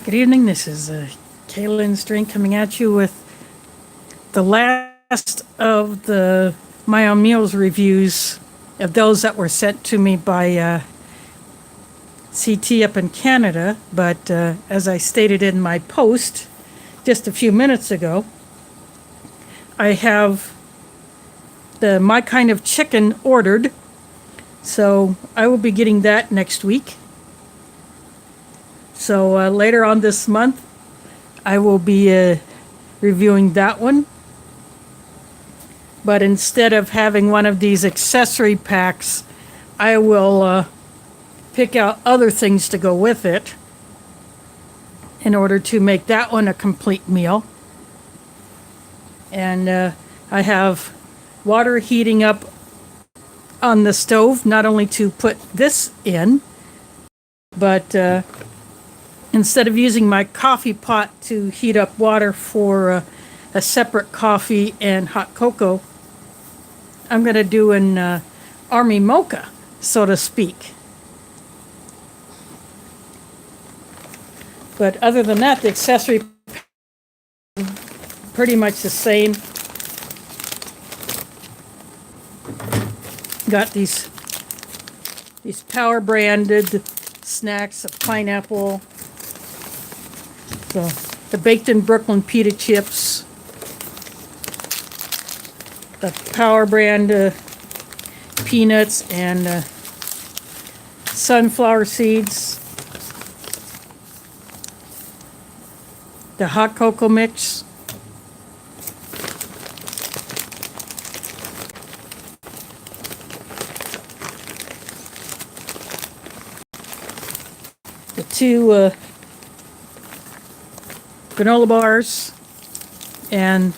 Good evening. This is Kaylin String coming at you with the last of the My Own Meals reviews of those that were sent to me by CT up in Canada. But as I stated in my post just a few minutes ago, I have the My Kind of Chicken ordered. So I will be getting that next week. So later on this month, I will be reviewing that one. But instead of having one of these accessory packs, I will pick out other things to go with it in order to make that one a complete meal. And I have water heating up on the stove, not only to put this in, but instead of using my coffee pot to heat up water for a separate coffee and hot cocoa, I'm going to do an army mocha, so to speak. But other than that, the accessory pretty much the same. Got these Power branded snacks of pineapple. The baked in Brooklyn pita chips, the Power brand peanuts and sunflower seeds, the hot cocoa mix, the two granola bars, and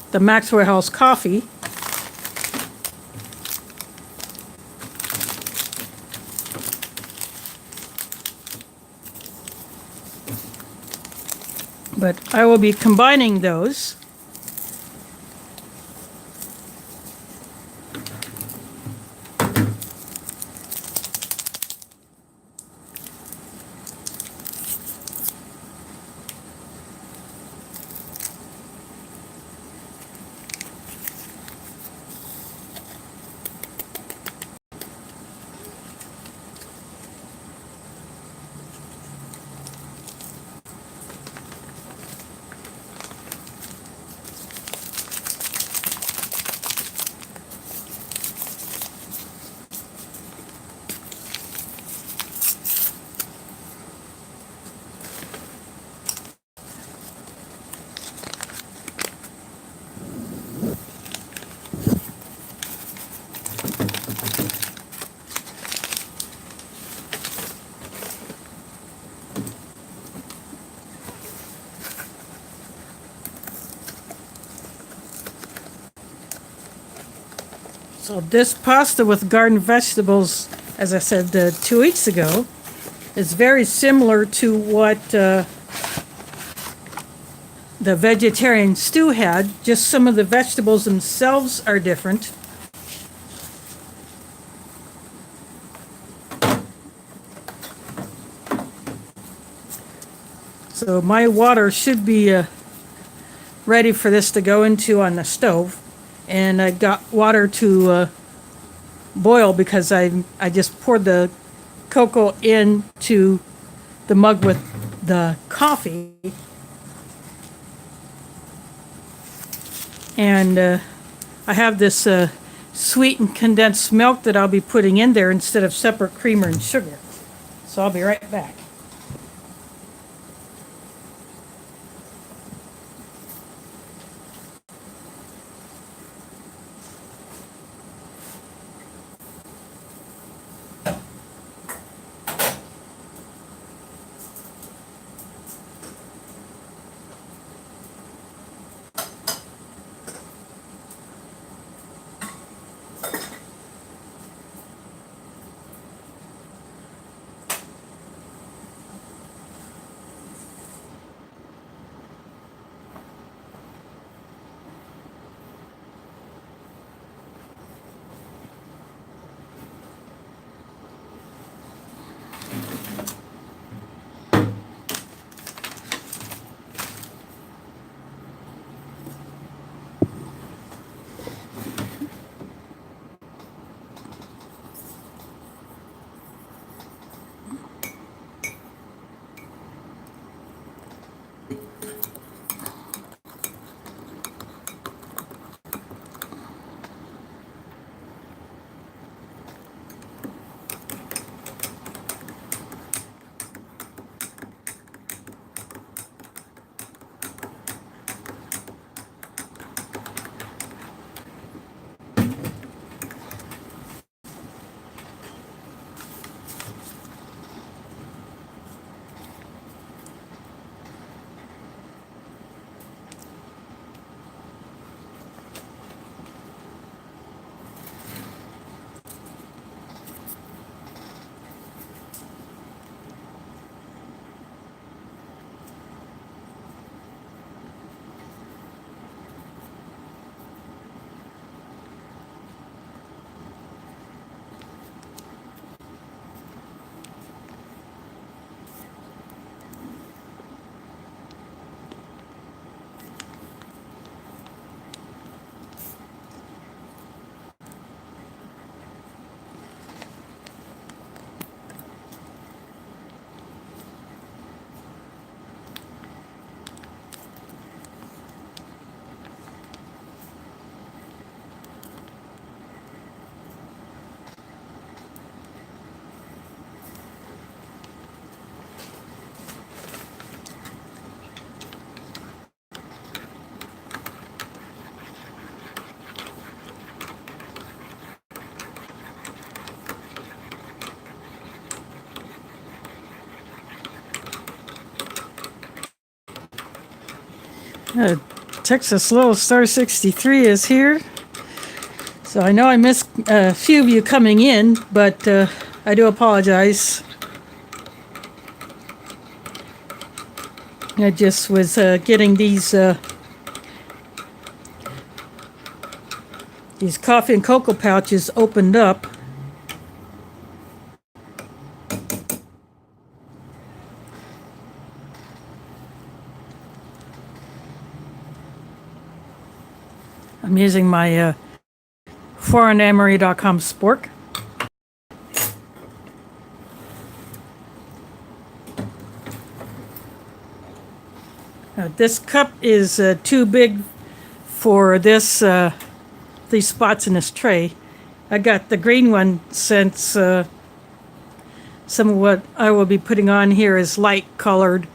the Maxwell House coffee. But I will be combining those. So this pasta with garden vegetables, as I said 2 weeks ago, is very similar to what the vegetarian stew had. Just some of the vegetables themselves are different. So my water should be ready for this to go into on the stove. And I got water to boil because I just poured the cocoa into the mug with the coffee. And I have this sweetened condensed milk that I'll be putting in there instead of separate creamer and sugar. So I'll be right back. Texas Little Star 63 is here. So I know I missed a few of you coming in, but I do apologize. I just was getting these coffee and cocoa pouches opened up. I'm using my foreignemery.com spork. This cup is too big for this these spots in this tray. I got the green one since some of what I will be putting on here is light colored.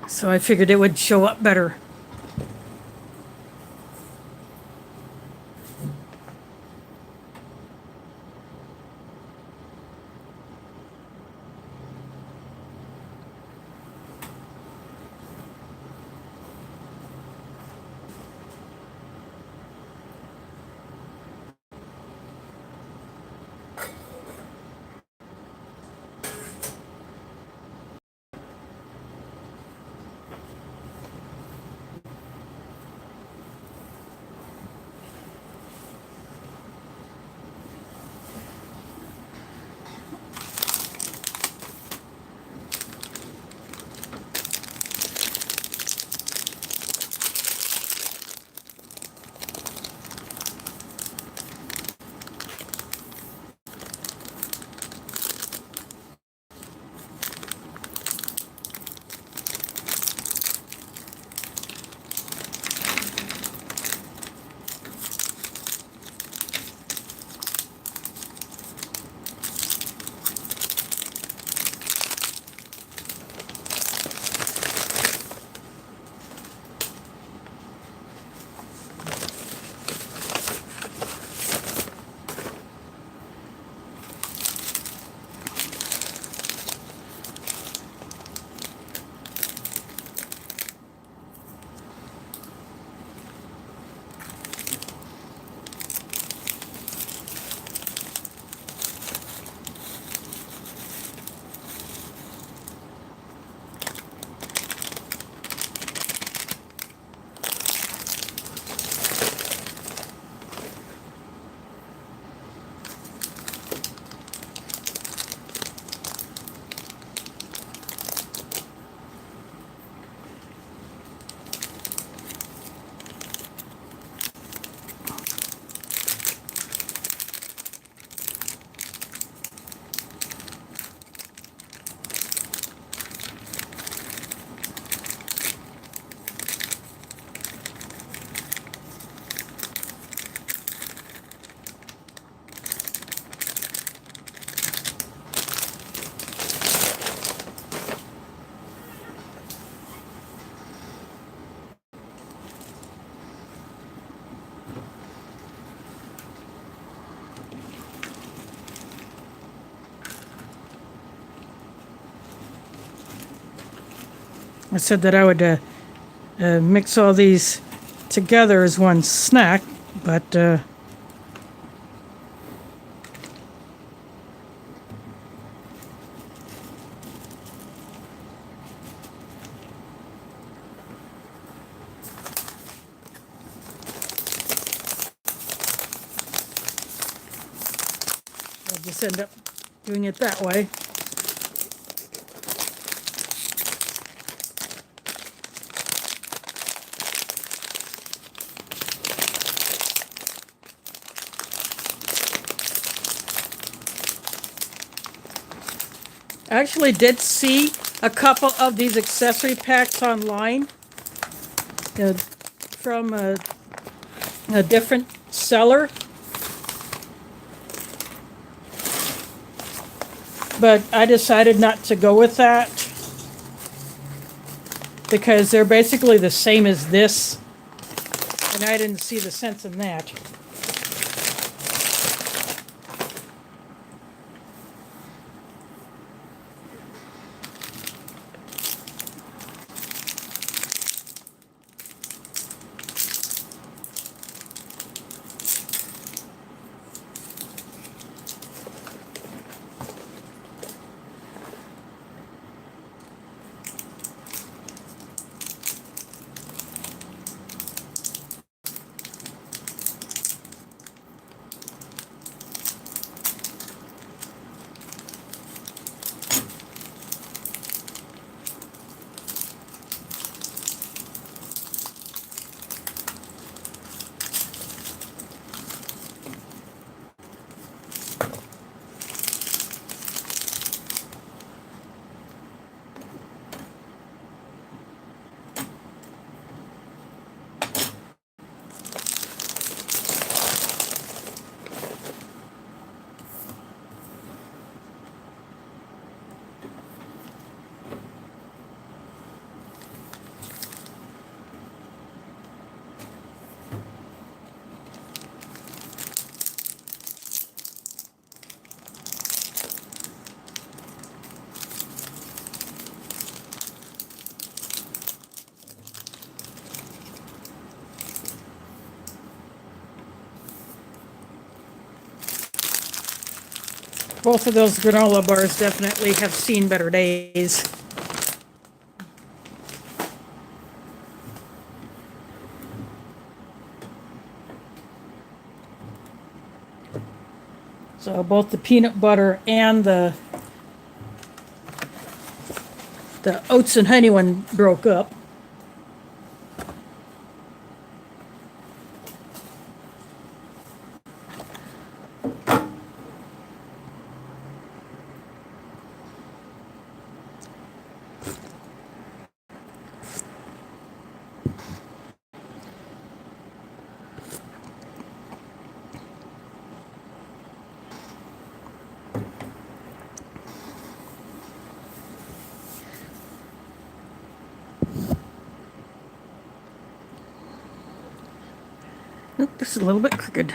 So I figured it would show up better. I said that I would mix all these together as one snack, but I'll just end up doing it that way. I actually did see a couple of these accessory packs online from a different seller. But I decided not to go with that because they're basically the same as this, and I didn't see the sense in that. both of those granola bars definitely have seen better days. So both the peanut butter and the oats and honey one broke up. Oop, this is a little bit crooked.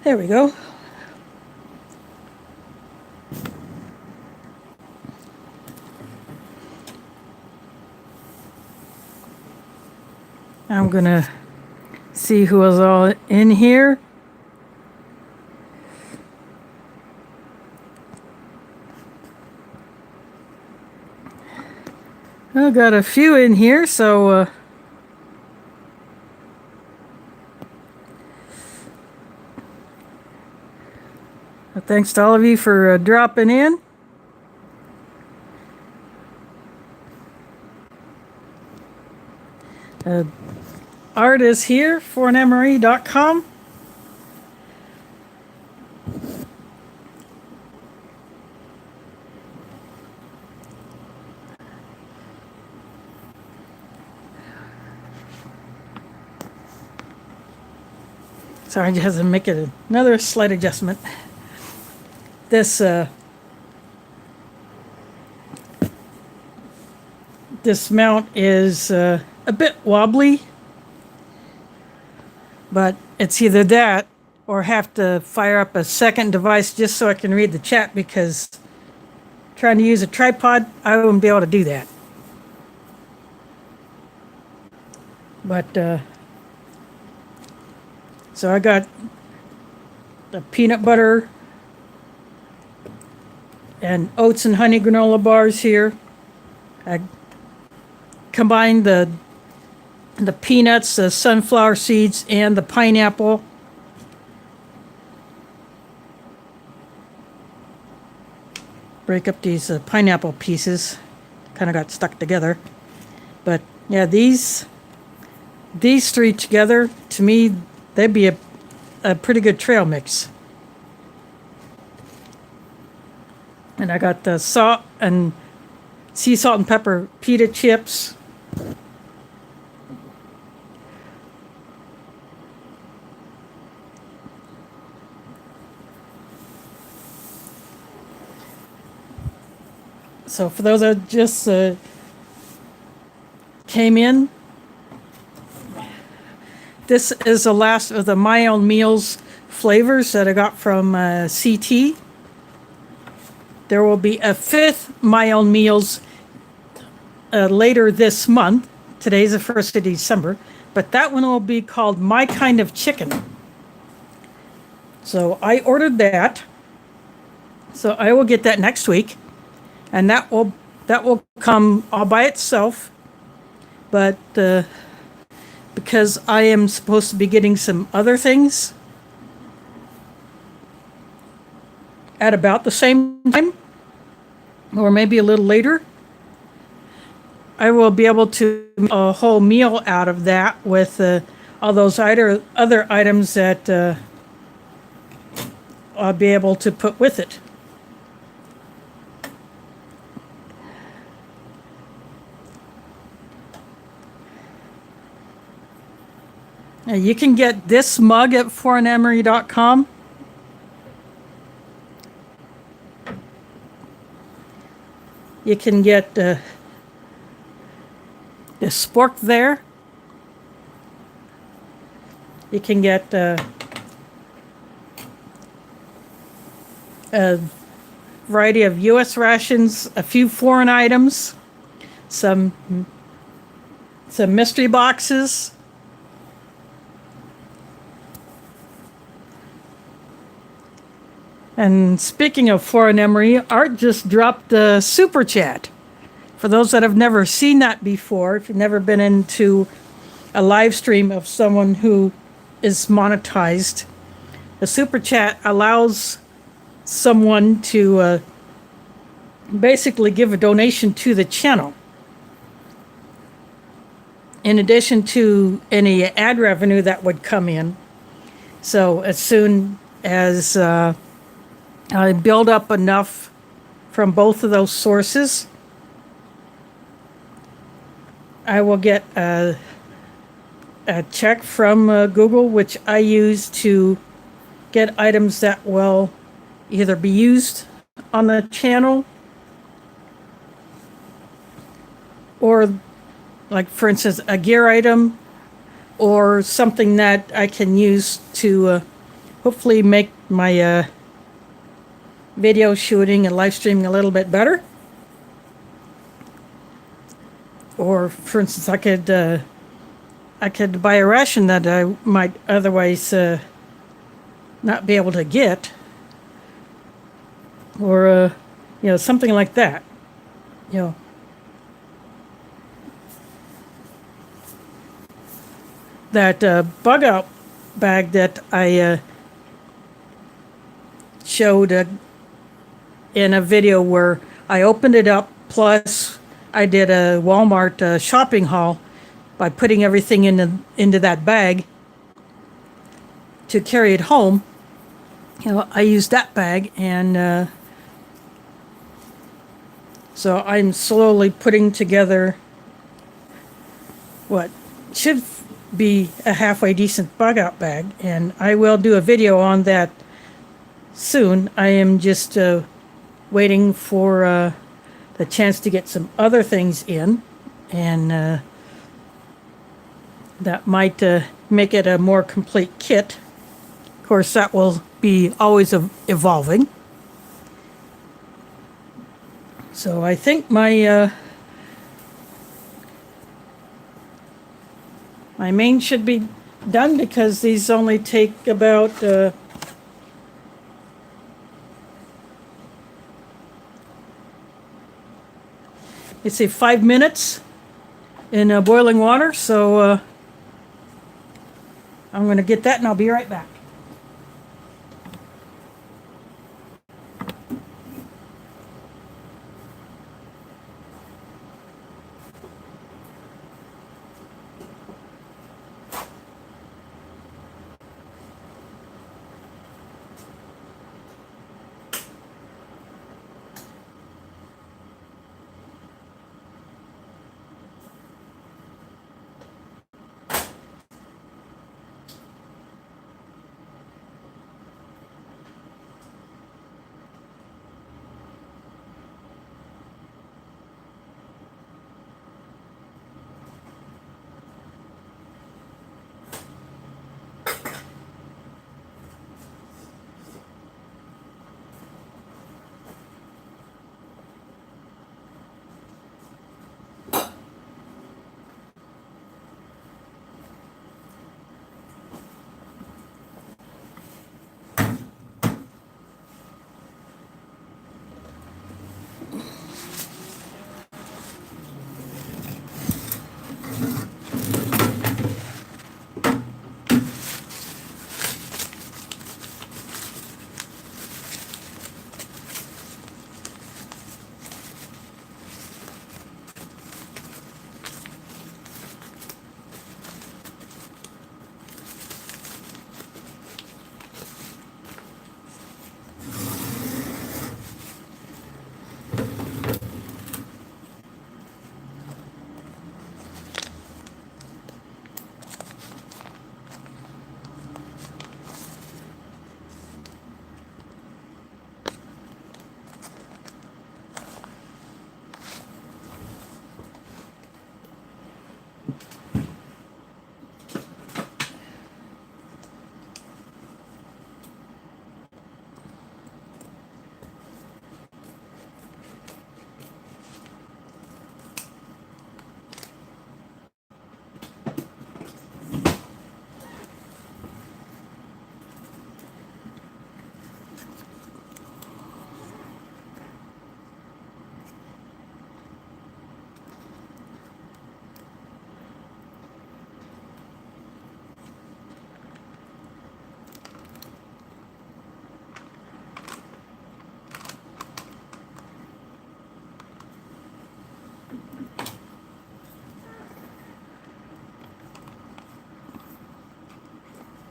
There we go. I'm gonna see who is all in here. I've got a few in here, so thanks to all of you for dropping in. Art is here, fornemery.com. Sorry, I just have to make it another slight adjustment. This this mount is a bit wobbly, but it's either that or have to fire up a second device just so I can read the chat, because trying to use a tripod, I wouldn't be able to do that. But so I got the peanut butter and oats and honey granola bars here. I combined the peanuts, the sunflower seeds, and the pineapple. Break up these pineapple pieces. Kind of got stuck together. But yeah, these three together, to me, they'd be a pretty good trail mix. And I got the salt and sea salt and pepper pita chips. So for those that just came in, this is the last of the My Own Meals flavors that I got from CT. There will be a fifth My Own Meals later this month. Today's the 1st of December. But that one will be called My Kind of Chicken. So I ordered that. So I will get that next week. And that will come all by itself. But because I am supposed to be getting some other things at about the same time, or maybe a little later, I will be able to make a whole meal out of that with all those other items that I'll be able to put with it. Now you can get this mug at fornemery.com. You can get the spork there. You can get a variety of U.S. rations, a few foreign items, some some mystery boxes. And speaking of foreign Emery, Art just dropped a super chat. For those that have never seen that before, if you've never been into a live stream of someone who is monetized, a super chat allows someone to basically give a donation to the channel, in addition to any ad revenue that would come in. So as soon as I build up enough from both of those sources, I will get a check from Google, which I use to get items that will either be used on the channel or, like for instance, a gear item or something that I can use to hopefully make my video shooting and live streaming a little bit better. Or for instance, I could buy a ration that I might otherwise not be able to get, or something like that. That bug out bag that I showed in a video where I opened it up, plus I did a Walmart shopping haul by putting everything into that bag to carry it home. I used that bag, and so I'm slowly putting together what should be a halfway decent bug out bag, and I will do a video on that soon. I am just waiting for the chance to get some other things in, and that might make it a more complete kit. Of course, that will be always evolving. So I think my main should be done, because these only take about let's say 5 minutes in boiling water. So I'm going to get that, and I'll be right back.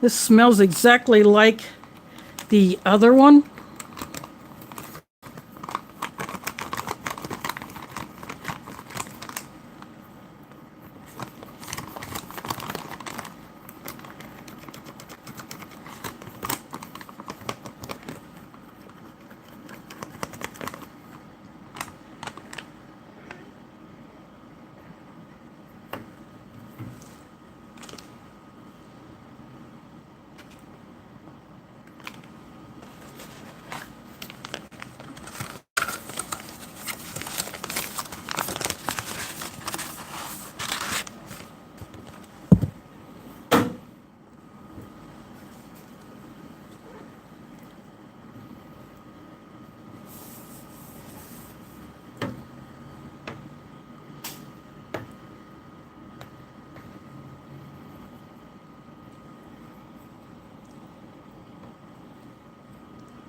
This smells exactly like the other one.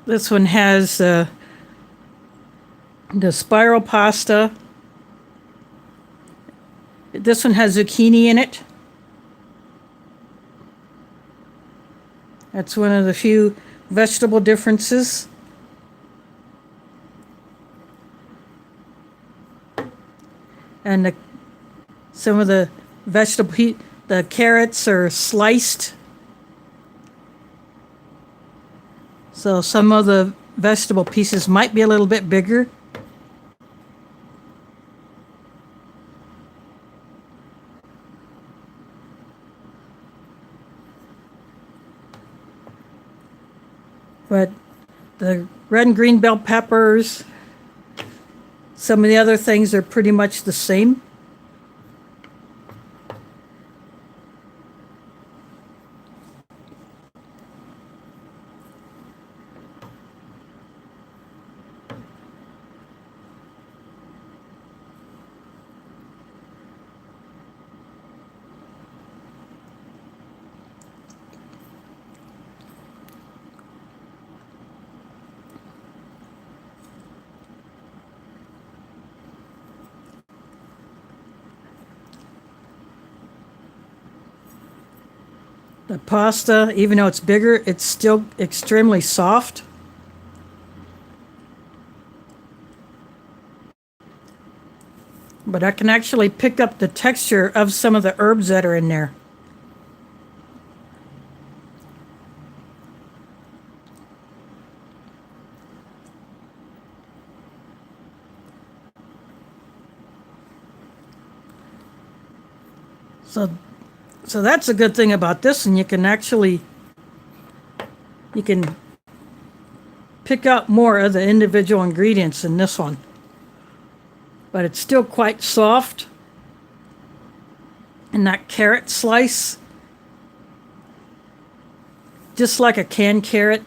This one has the spiral pasta. This one has zucchini in it. That's one of the few vegetable differences. And some of the the carrots are sliced. So some of the vegetable pieces might be a little bit bigger. But the red and green bell peppers, some of the other things are pretty much the same. The pasta, even though it's bigger, it's still extremely soft. But I can actually pick up the texture of some of the herbs that are in there. So that's a good thing about this, and you can pick out more of the individual ingredients in this one. But it's still quite soft. And that carrot slice, just like a canned carrot.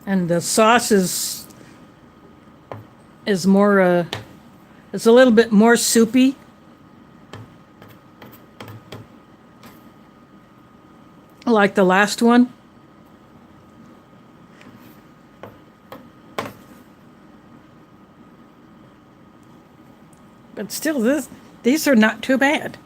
And the sauce is more, it's a little bit more soupy. Like the last one. But still, these are not too bad.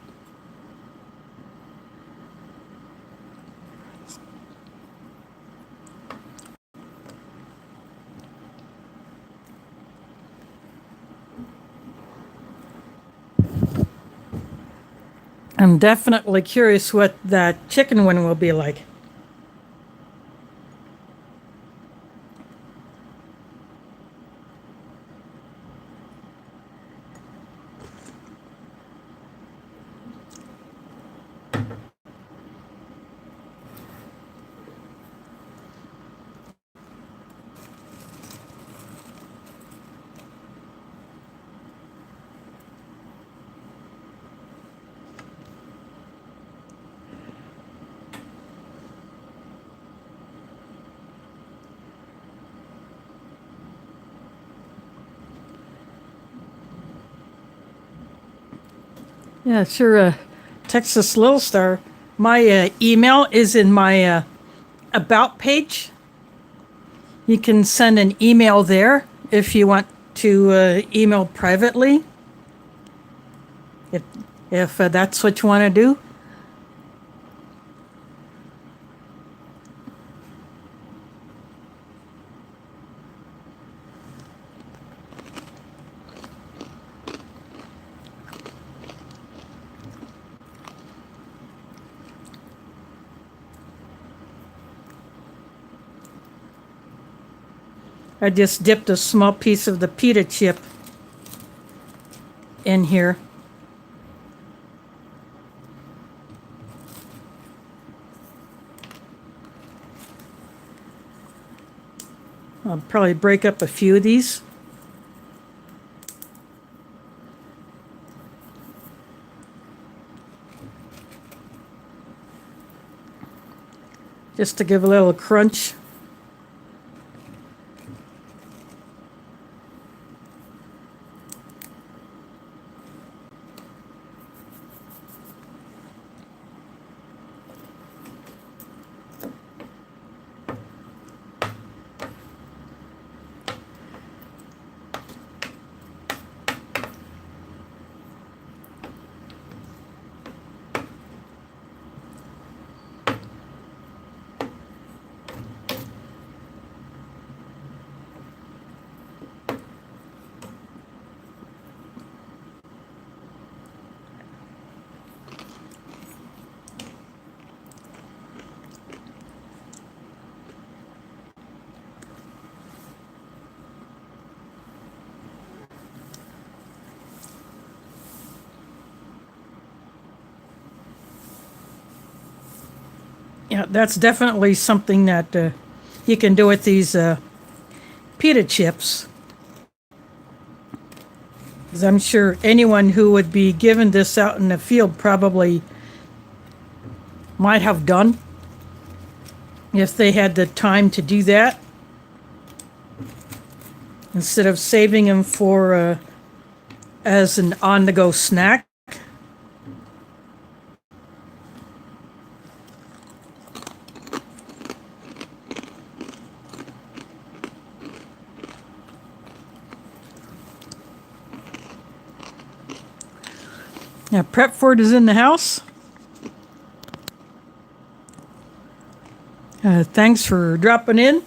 I'm definitely curious what that chicken one will be like. Yeah, sure. Texas Little Star. My email is in my About page. You can send an email there if you want to email privately, if, if that's what you want to do. I just dipped a small piece of the pita chip in here. I'll probably break up a few of these. Just to give a little crunch. Yeah, that's definitely something that you can do with these pita chips. 'Cause I'm sure anyone who would be given this out in the field probably might have done if they had the time to do that instead of saving them for as an on-the-go snack. Yeah, Prepford is in the house. Thanks for dropping in.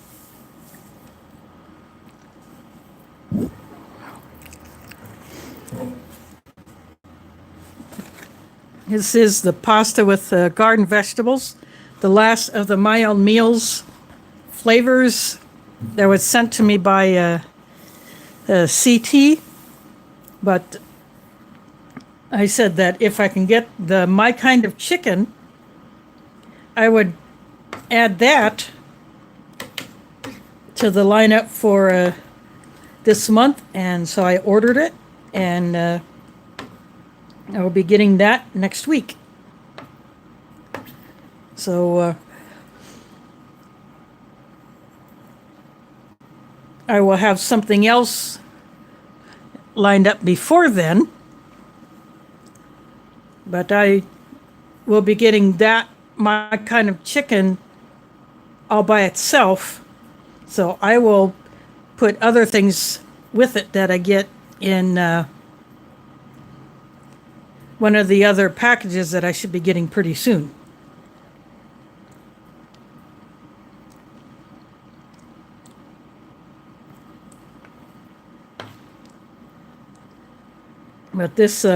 This is the pasta with garden vegetables, the last of the My Own Meals flavors that was sent to me by CT. But I said that if I can get the My Kind of Chicken, I would add that to the lineup for this month. And so I ordered it, and I will be getting that next week. So I will have something else lined up before then. But I will be getting that My Kind of Chicken all by itself. So I will put other things with it that I get in one of the other packages that I should be getting pretty soon. But this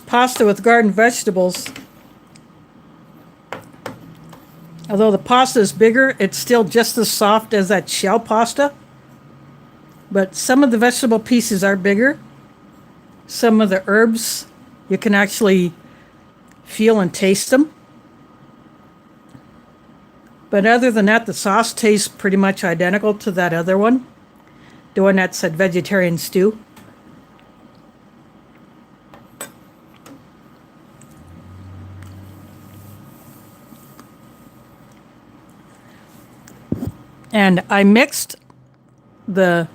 pasta with garden vegetables, although the pasta is bigger, it's still just as soft as that shell pasta. But some of the vegetable pieces are bigger. Some of the herbs, you can actually feel and taste them. But other than that, the sauce tastes pretty much identical to that other one, the one that said vegetarian stew. And I mixed the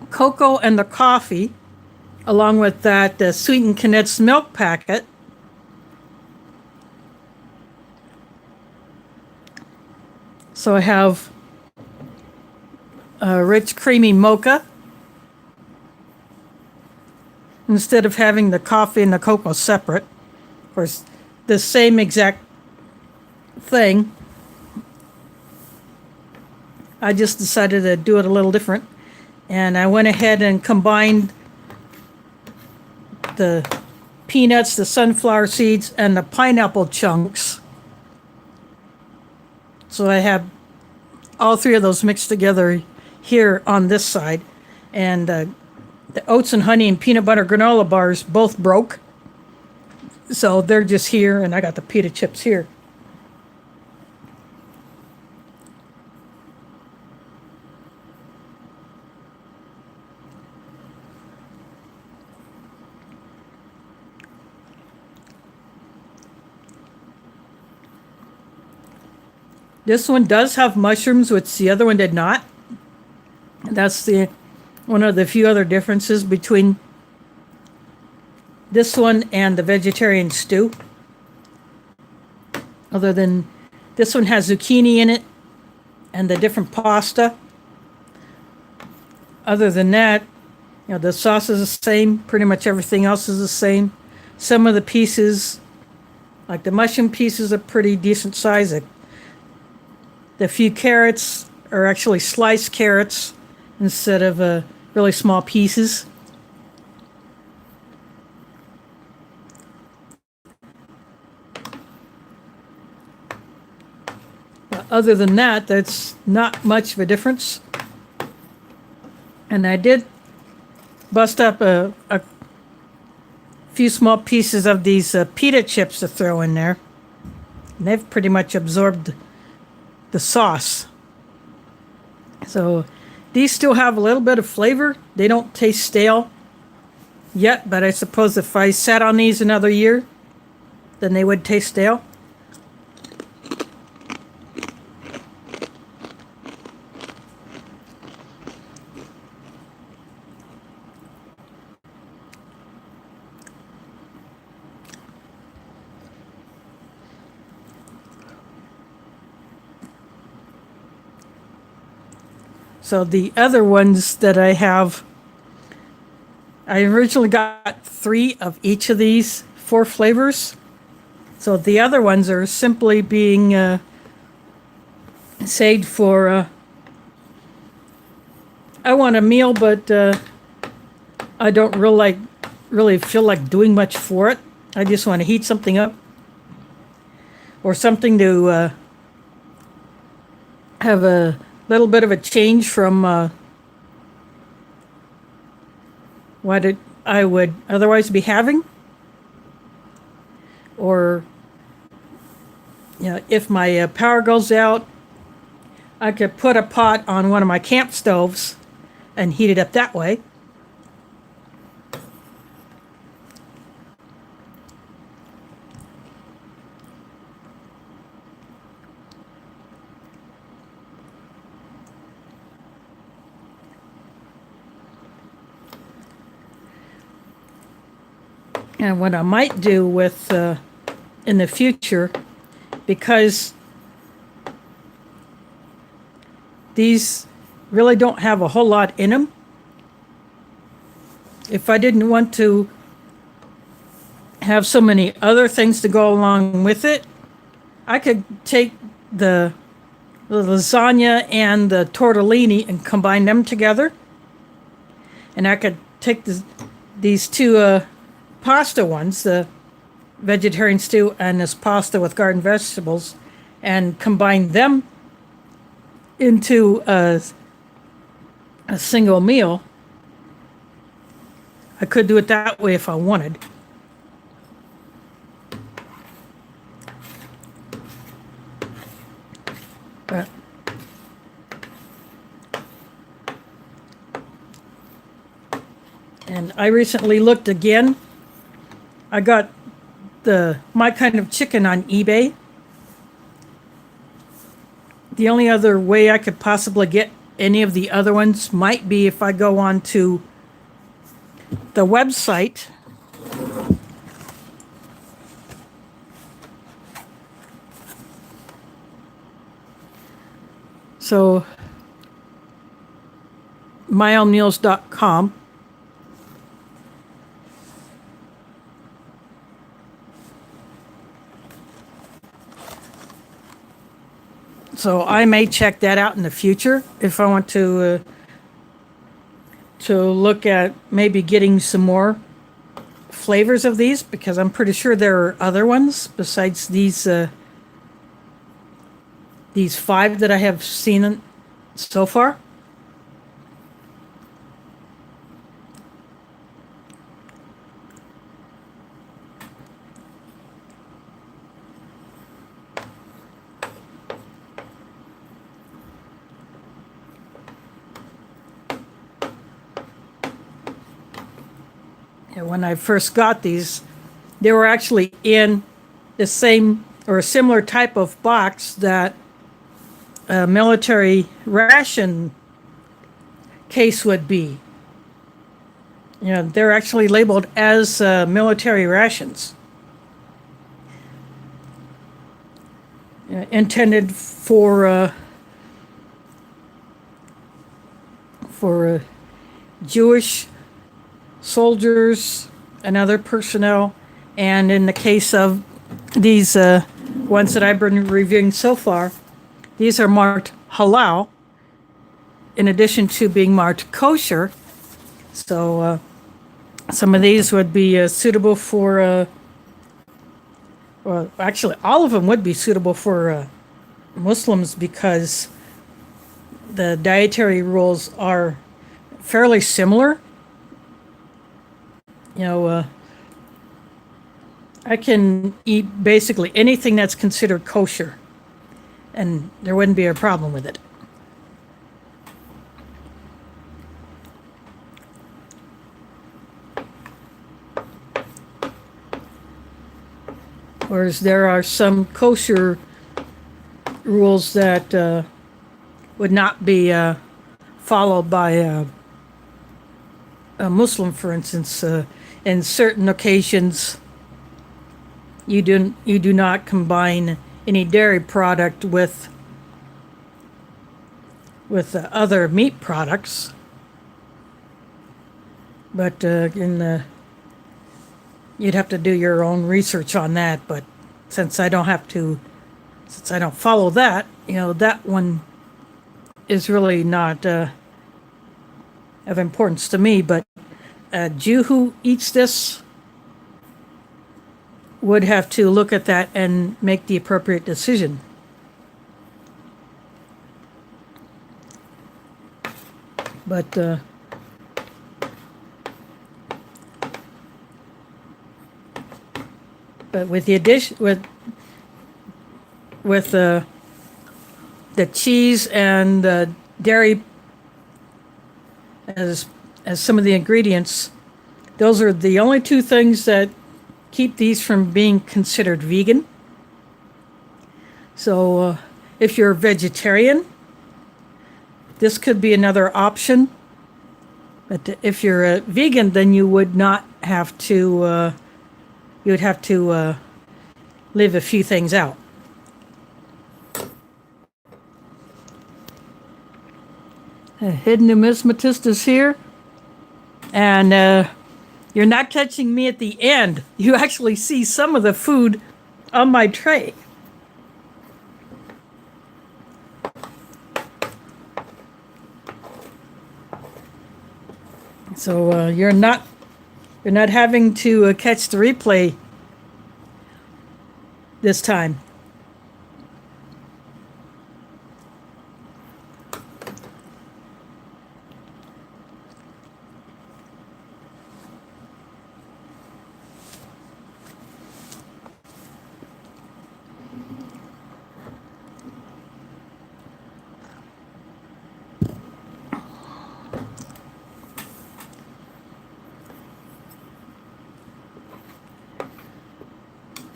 cocoa and the coffee along with that sweetened condensed milk packet. So I have a rich creamy mocha instead of having the coffee and the cocoa separate. Of course, the same exact thing. I just decided to do it a little different. And I went ahead and combined the peanuts, the sunflower seeds, and the pineapple chunks. So I have all three of those mixed together here on this side. And the oats and honey and peanut butter granola bars both broke. So they're just here, and I got the pita chips here. This one does have mushrooms, which the other one did not. That's one of the few other differences between this one and the vegetarian stew. Other than this one has zucchini in it and the different pasta. Other than that, the sauce is the same. Pretty much everything else is the same. Some of the pieces, like the mushroom pieces, are pretty decent size. The few carrots are actually sliced carrots instead of really small pieces. But other than that, that's not much of a difference. And I did bust up a few small pieces of these pita chips to throw in there. And they've pretty much absorbed the sauce. So these still have a little bit of flavor. They don't taste stale yet, but I suppose if I sat on these another year, then they would taste stale. So the other ones that I have, I originally got 3 of each of these 4 flavors. So the other ones are simply being saved for, I want a meal, but I don't really feel like doing much for it. I just want to heat something up or something to have a little bit of a change from what I would otherwise be having. Or, if my power goes out, I could put a pot on one of my camp stoves and heat it up that way. And what I might do with in the future, because these really don't have a whole lot in them, if I didn't want to have so many other things to go along with it, I could take the lasagna and the tortellini and combine them together. And I could take these two pasta ones, the vegetarian stew and this pasta with garden vegetables, and combine them into a single meal. I could do it that way if I wanted. But and I recently looked again. I got my kind of chicken on eBay. The only other way I could possibly get any of the other ones might be if I go on to the website. So myownmeals.com. So I may check that out in the future if I want to look at maybe getting some more flavors of these, because I'm pretty sure there are other ones besides these 5 that I have seen so far. And when I first got these, they were actually in the same or a similar type of box that a military ration case would be. You know, they're actually labeled as military rations. Intended for Jewish soldiers and other personnel, and in the case of these ones that I've been reviewing so far, these are marked halal in addition to being marked kosher. So some of these would be suitable for well, actually all of them would be suitable for Muslims, because the dietary rules are fairly similar. You know, I can eat basically anything that's considered kosher, and there wouldn't be a problem with it. Whereas there are some kosher rules that would not be followed by a Muslim, for instance. In certain occasions, you do not combine any dairy product with other meat products. But you'd have to do your own research on that. But since I don't follow that, you know, that one is really not of importance to me. But a Jew who eats this would have to look at that and make the appropriate decision. But with the addition with the cheese and the dairy as some of the ingredients, those are the only 2 things that keep these from being considered vegan. So if you're a vegetarian, this could be another option. But if you're a vegan, then you would not have to, you would have to leave a few things out. A hidden numismatist is here. And you're not catching me at the end. You actually see some of the food on my tray. So you're not having to catch the replay this time.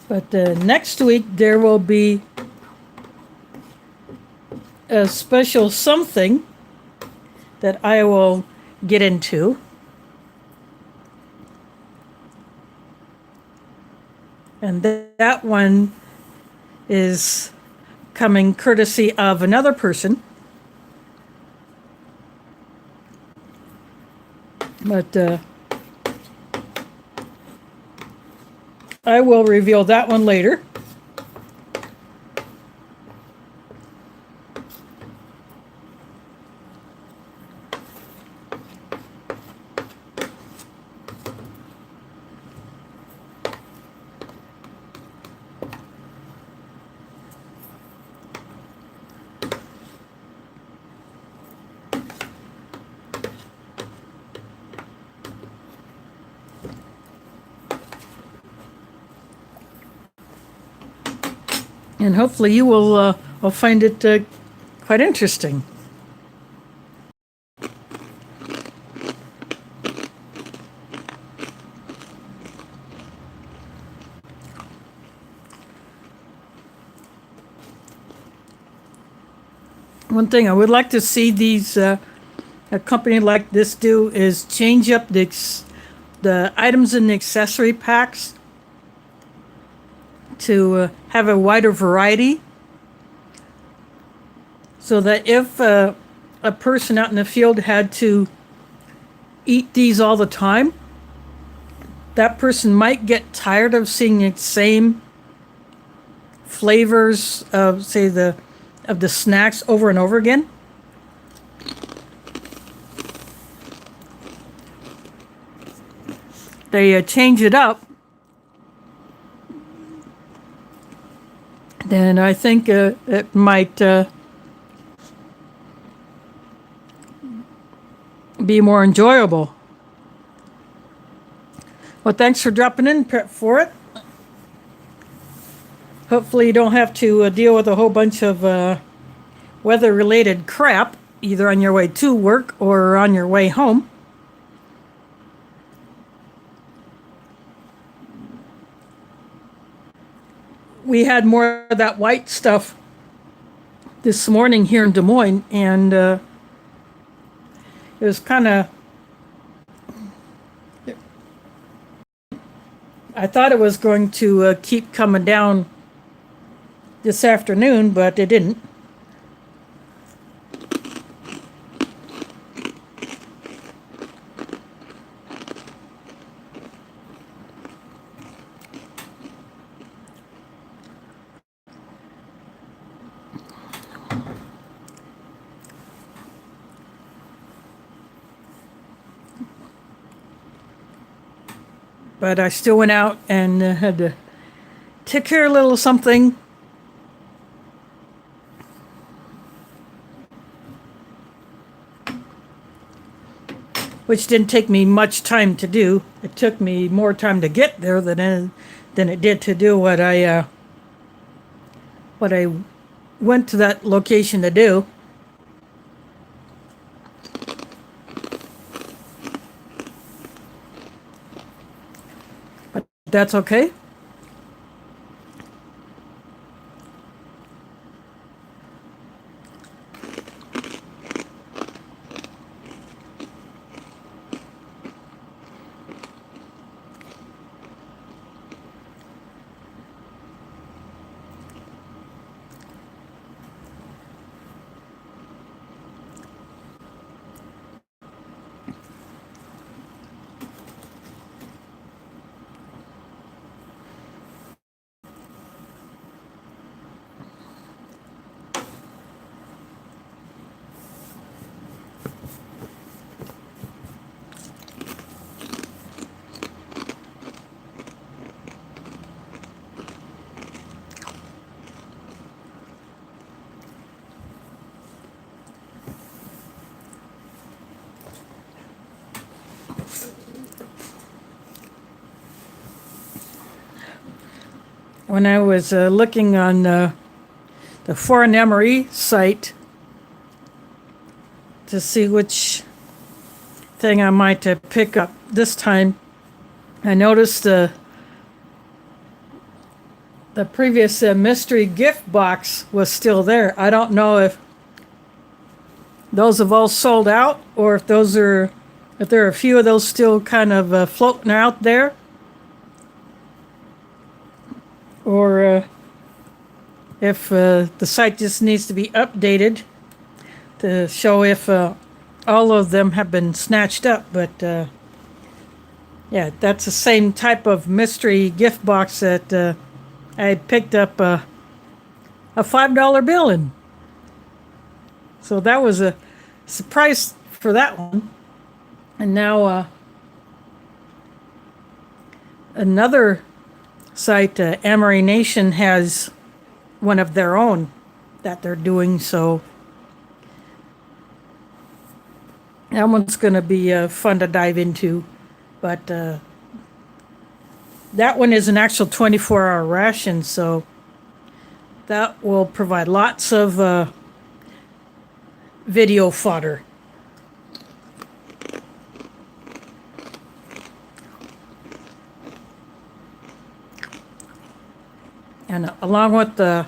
But next week there will be a special something that I will get into. And that one is coming courtesy of another person. But I will reveal that one later. And hopefully you will find it quite interesting. One thing I would like to see a company like this do is change up the items in the accessory packs to have a wider variety, so that if a person out in the field had to eat these all the time, that person might get tired of seeing the same flavors of, say, the snacks over and over again. They change it up, then I think it might be more enjoyable. Well, thanks for dropping in, Prep for it. Hopefully you don't have to deal with a whole bunch of weather-related crap, either on your way to work or on your way home. We had more of that white stuff this morning here in Des Moines, and it was kind of, I thought it was going to keep coming down this afternoon, but it didn't. But I still went out and had to take care of a little something. Which didn't take me much time to do. It took me more time to get there than it did to do what I went to that location to do. But that's okay. When I was looking on the Foreign Emery site to see which thing I might pick up this time, I noticed the previous mystery gift box was still there. I don't know if those have all sold out, or if there are a few of those still kind of floating out there. or if the site just needs to be updated to show if all of them have been snatched up. But yeah, that's the same type of mystery gift box that I picked up a $5 bill in. So that was a surprise for that one. And now another site, Ration, has one of their own that they're doing. So that one's going to be fun to dive into. But that one is an actual 24-hour ration, so that will provide lots of video fodder. And along with the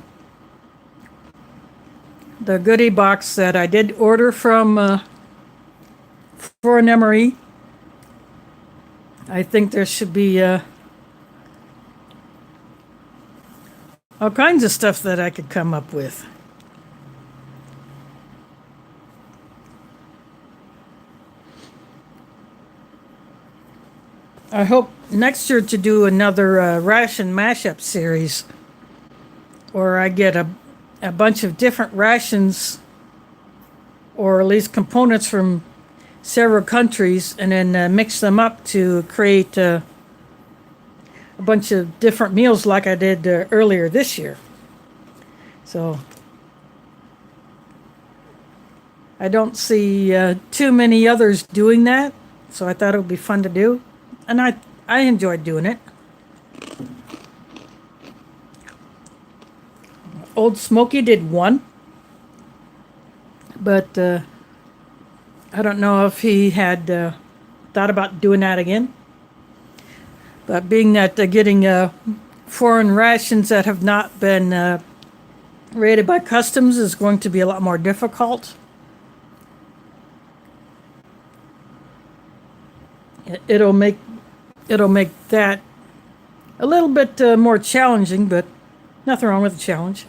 goodie box that I did order from for an MRE, I think there should be all kinds of stuff that I could come up with. I hope next year to do another ration mashup series, or I get a bunch of different rations, or at least components from several countries, and then mix them up to create a bunch of different meals like I did earlier this year. So I don't see too many others doing that, so I thought it would be fun to do, and I enjoyed doing it. Old Smoky did one, but I don't know if he had thought about doing that again. But being that getting foreign rations that have not been rated by customs is going to be a lot more difficult. It'll make that a little bit more challenging, but nothing wrong with the challenge.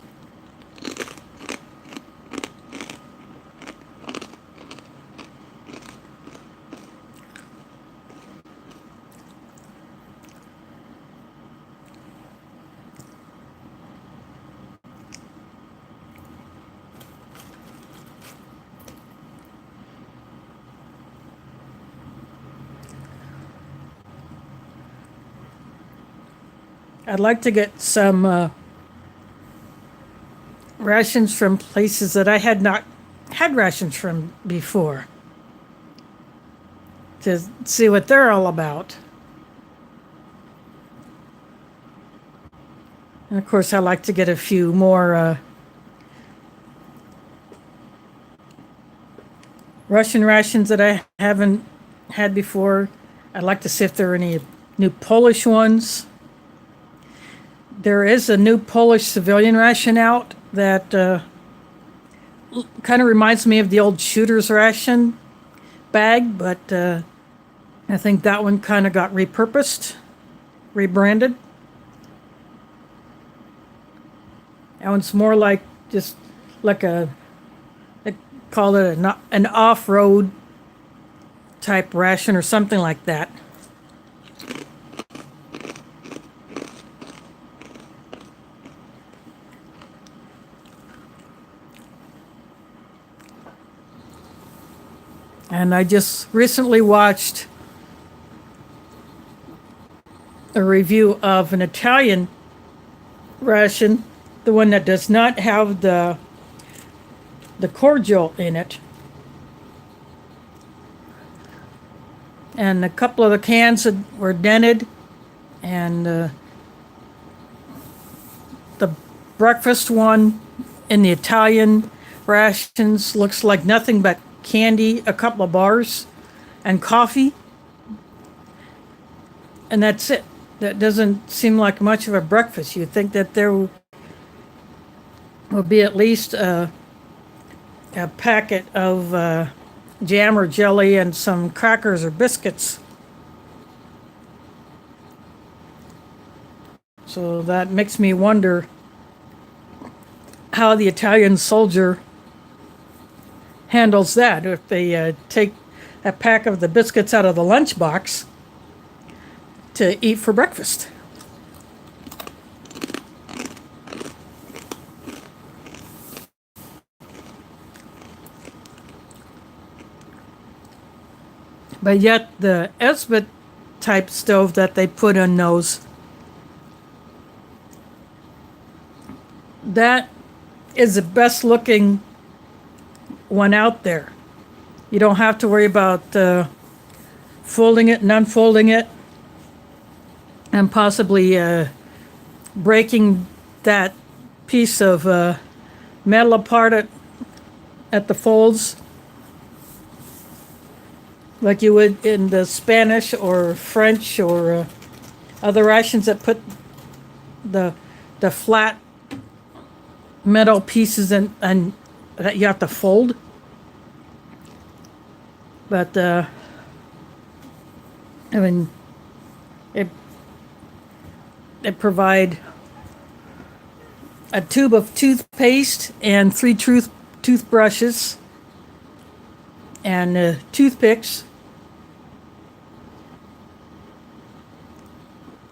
I'd like to get some rations from places that I had not had rations from before, to see what they're all about. And of course, I like to get a few more Russian rations that I haven't had before. I'd like to see if there are any new Polish ones. There is a new Polish civilian ration out that kind of reminds me of the old Shooter's ration bag, but I think that one kind of got repurposed, rebranded. That one's more like just like they call it an off-road type ration or something like that. And I just recently watched a review of an Italian ration, the one that does not have the cordial in it. And a couple of the cans were dented, and the breakfast one in the Italian rations looks like nothing but candy, a couple of bars, and coffee. And that's it. That doesn't seem like much of a breakfast. You'd think that there will be at least a packet of jam or jelly and some crackers or biscuits. So that makes me wonder how the Italian soldier handles that. If they take a pack of the biscuits out of the lunchbox to eat for breakfast. But yet the Esbit type stove that they put in those, that is the best looking one out there. You don't have to worry about folding it and unfolding it and possibly breaking that piece of metal apart at the folds like you would in the Spanish or French or other rations that put the flat metal pieces in, and that you have to fold. But I mean, it provide a tube of toothpaste and 3 toothbrushes and toothpicks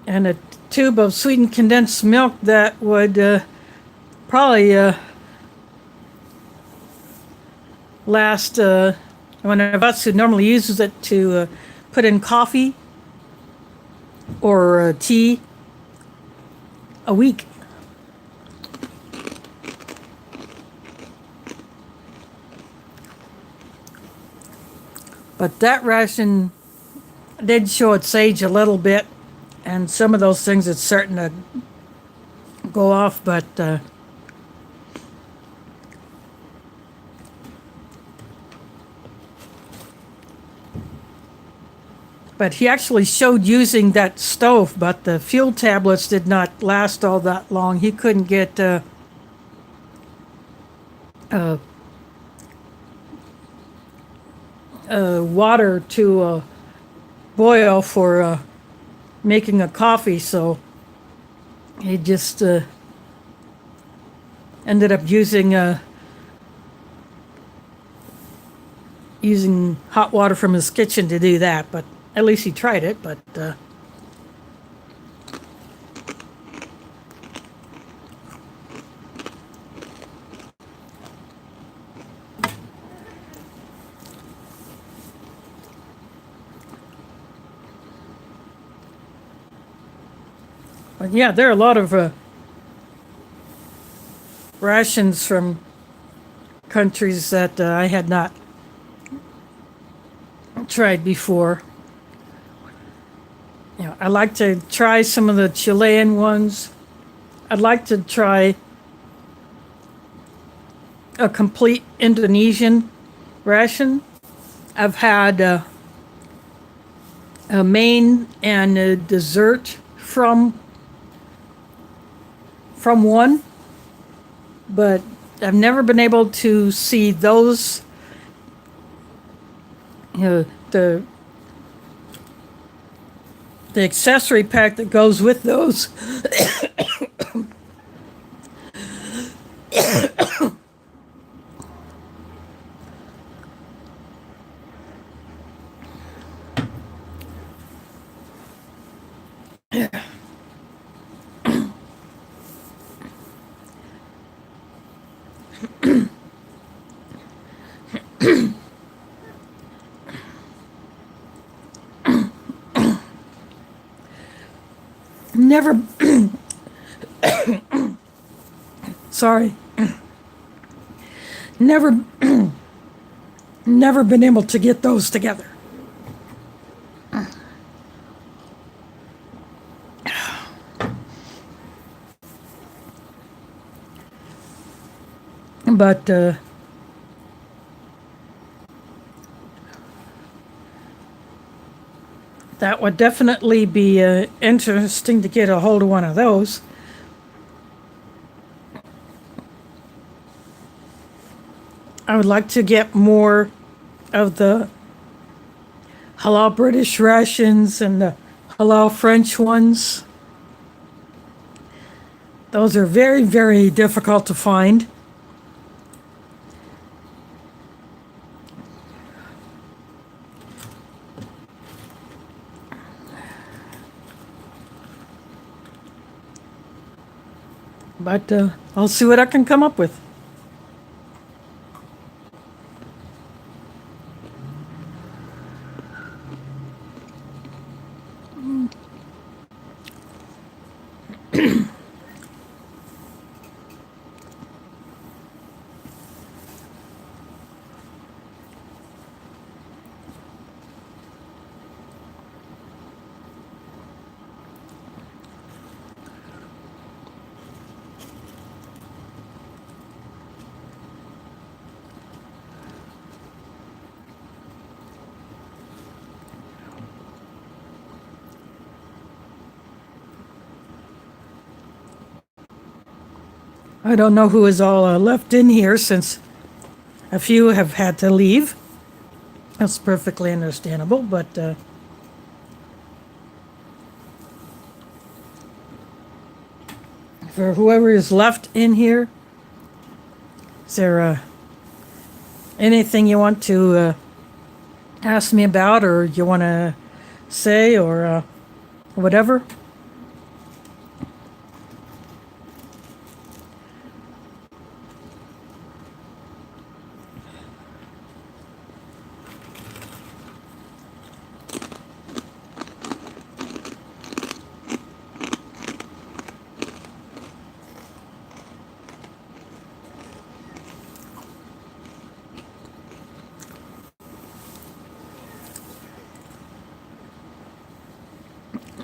and a tube of sweetened condensed milk that would probably last one of us who normally uses it to put in coffee or tea a week. But that ration did show its age a little bit, and some of those things it's starting to go off, but he actually showed using that stove, but the fuel tablets did not last all that long. He couldn't get water to boil for making a coffee, so he just ended up using hot water from his kitchen to do that. But at least he tried it. But yeah, there are a lot of rations from countries that I had not tried before. You know, I like to try some of the Chilean ones. I'd like to try a complete Indonesian ration. I've had a main and a dessert from one, but I've never been able to see those, the accessory pack that goes with those. Never, sorry, never, never been able to get those together. But that would definitely be interesting to get a hold of one of those. I would like to get more of the halal British rations and the halal French ones. Those are very, very difficult to find. But I'll see what I can come up with. I don't know who is all left in here since a few have had to leave. That's perfectly understandable, but for whoever is left in here, is there anything you want to ask me about, or you want to say, or whatever?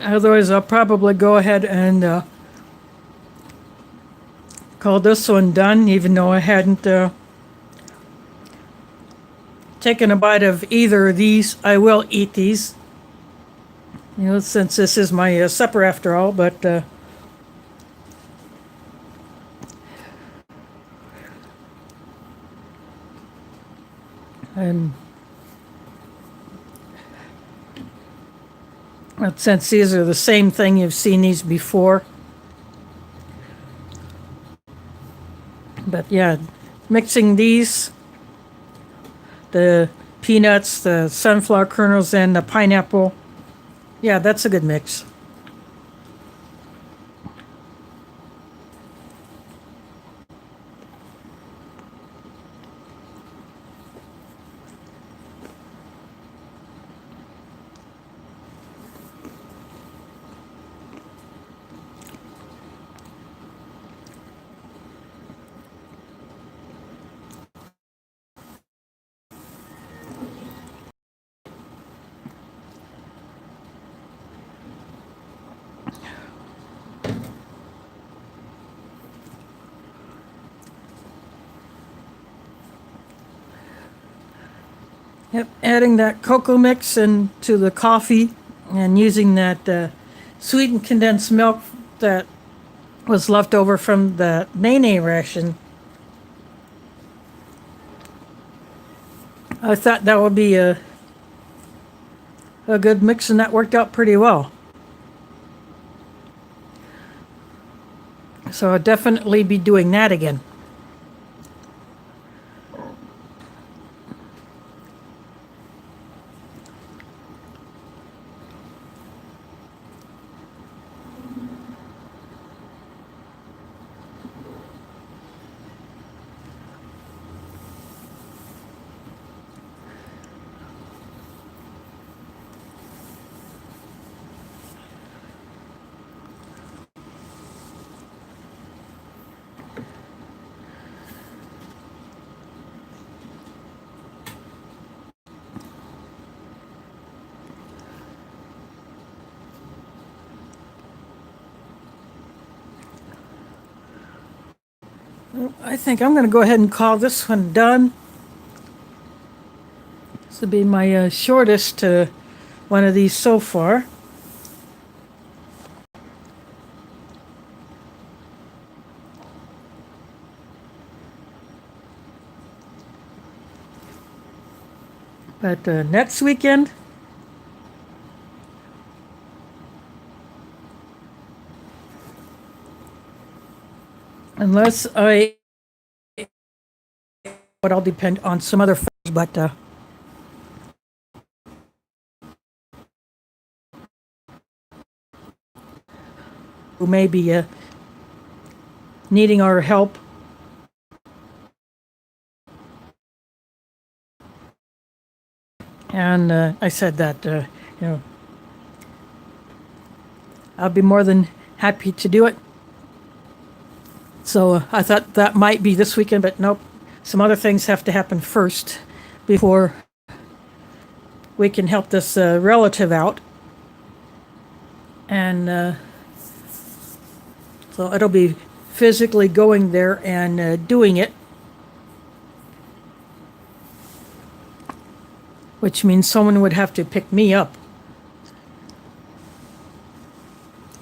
Otherwise, I'll probably go ahead and call this one done, even though I hadn't taken a bite of either of these. I will eat these, since this is my supper after all, but but since these are the same thing, you've seen these before. But yeah, mixing these, the peanuts, the sunflower kernels, and the pineapple, yeah, that's a good mix. Yep, adding that cocoa mix into the coffee and using that sweetened condensed milk that was left over from the Nene ration. I thought that would be a good mix, and that worked out pretty well. So I'll definitely be doing that again. I think I'm going to go ahead and call this one done. This will be my shortest one of these so far. But next weekend, unless but I'll depend on some other factors, but who may be needing our help. And I said that, I'll be more than happy to do it. So I thought that might be this weekend, but nope. Some other things have to happen first before we can help this relative out. And so it'll be physically going there and doing it. Which means someone would have to pick me up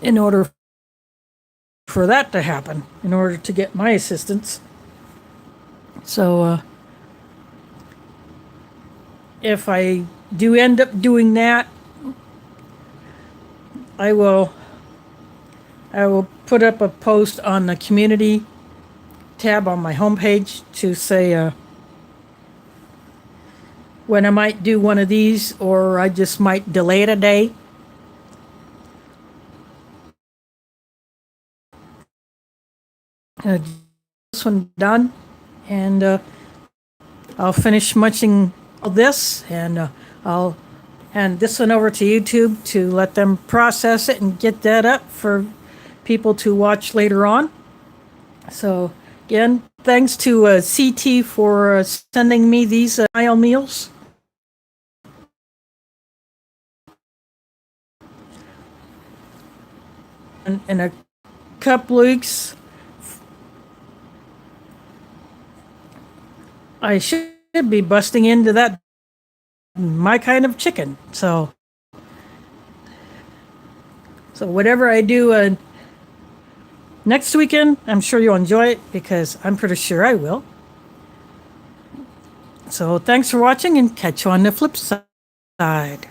in order for that to happen, in order to get my assistance. So if I do end up doing that, I will put up a post on the community tab on my homepage to say when I might do one of these, or I just might delay it a day. This one done, and I'll finish munching all this, and I'll hand this one over to YouTube to let them process it and get that up for people to watch later on. So again, thanks to CT for sending me these aisle meals. In a couple weeks, I should be busting into that my kind of chicken. So whatever I do next weekend, I'm sure you'll enjoy it, because I'm pretty sure I will. So thanks for watching, and catch you on the flip side.